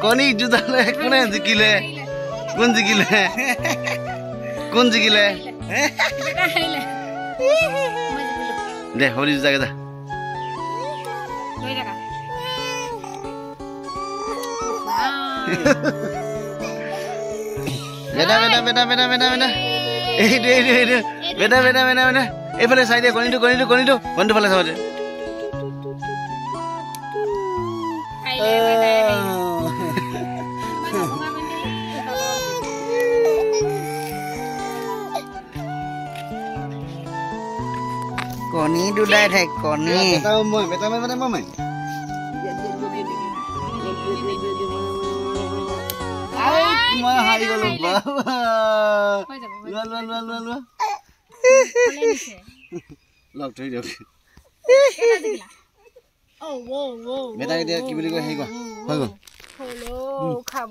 কণী যুঁজালে কোনে জিকিলে কোন জিকিলে কোন জিকিলে দে হৰি যুঁজাগে যা বেটা বেটা বেটা বেটা বেটা বেটা এইটো এইটো এইটো বেটা বেটা বেটা বেটা এইফালে চাই দে কণীটো কণীটো কণীটো কণীটো ফালে চাব দে কণী দুলাই থাক কণী বেটা মই বেটা মই বেটা মই মই হাৰি গলো বাবা লোৱা লোৱা লোৱা লোৱা লোৱা লগ ধৰি দিয়ক বেটা এতিয়া কি বুলি কয় হেৰি কোৱা হৈ গ'ল খাব